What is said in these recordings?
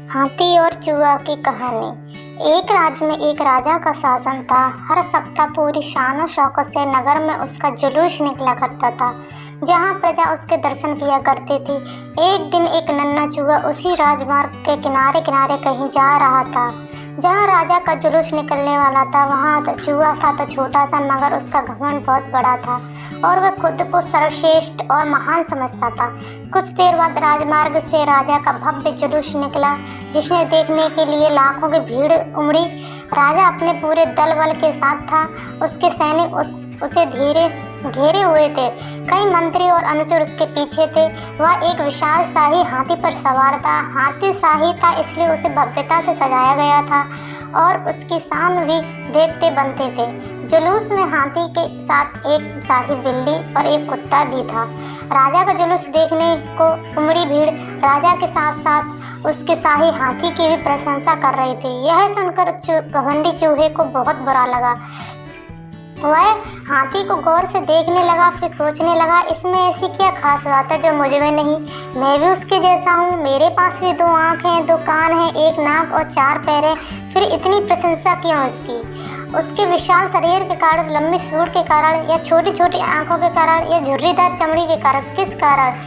हाथी और चूहा की कहानी। एक राज्य में एक राजा का शासन था। हर सप्ताह पूरी शान और शौकत से नगर में उसका जुलूस निकला करता था, जहाँ प्रजा उसके दर्शन किया करती थी। एक दिन एक नन्हा चूहा उसी राजमार्ग के किनारे किनारे कहीं जा रहा था। जहाँ राजा का जुलूस निकलने वाला था, वहाँ चूहा था तो छोटा सा, मगर उसका घमंड बहुत बड़ा था और वह खुद को सर्वश्रेष्ठ और महान समझता था। कुछ देर बाद राजमार्ग से राजा का भव्य जुलूस निकला, जिसे देखने के लिए लाखों की भीड़ उमड़ी। राजा अपने पूरे दल बल के साथ था। उसके सैनिक उसे घेरे हुए थे। कई मंत्री और अनुचर उसके पीछे थे। वह एक विशाल शाही हाथी पर सवार था। हाथी शाही था, इसलिए उसे भव्यता से सजाया गया था और उसकी शान भी देखते बनते थे। जुलूस में हाथी के साथ एक शाही बिल्ली और एक कुत्ता भी था। राजा का जुलूस देखने को उमड़ी भीड़ राजा के साथ साथ उसके शाही हाथी की भी प्रशंसा कर रही थी। यह सुनकर घमंडी चूहे को बहुत बुरा लगा। वह हाथी को गौर से देखने लगा, फिर सोचने लगा, इसमें ऐसी क्या खास बात है जो मुझे में नहीं। मैं भी उसके जैसा हूँ। मेरे पास भी 2 आँख हैं, 2 कान हैं, 1 नाक और 4 पैर हैं। फिर इतनी प्रशंसा क्यों इसकी? उसके विशाल शरीर के कारण, लंबी सूंड के कारण, या छोटी छोटी आँखों के कारण, या झुर्रीदार चमड़ी के कारण? किस कारण?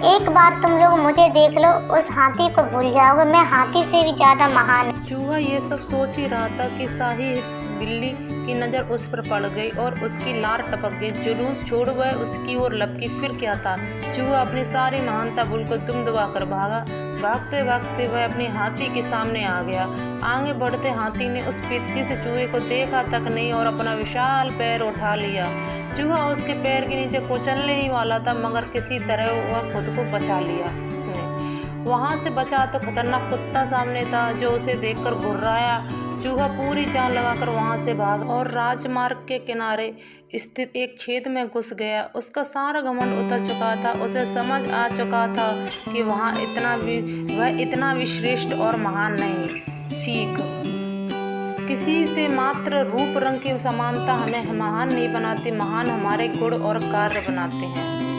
एक बार तुम लोग मुझे देख लो, उस हाथी को भूल जाओगे। मैं हाथी से भी ज्यादा महान हूँ। चूहा ये सब सोच ही रहा था कि शाही बिल्ली की नज़र उस पर पड़ गई और उसकी लार टपक गई। जुलूस छोड़ वह उसकी ओर लपकी। फिर क्या था, चूहा अपनी सारी महानता भूलकर दुम दबाकर भागा। भागते भागते वह अपने हाथी के सामने आ गया। आगे बढ़ते हाथी ने उस पित्ती से चूहे को देखा तक नहीं और अपना विशाल पैर उठा लिया। चूहा उसके पैर के नीचे कुचलने ही वाला था, मगर किसी तरह वह खुद को बचा लिया। उसने वहां से बचा तो खतरनाक कुत्ता सामने था, जो उसे देखकर घुर्राया। चूहा पूरी जान लगाकर वहां से भागा और राजमार्ग के किनारे स्थित एक छेद में घुस गया। उसका सारा घमंड उतर चुका था। उसे समझ आ चुका था कि वह इतना भी श्रेष्ठ और महान नहीं। सीख: किसी से मात्र रूप रंग की समानता हमें महान नहीं बनाती, महान हमारे गुण और कार्य बनाते हैं।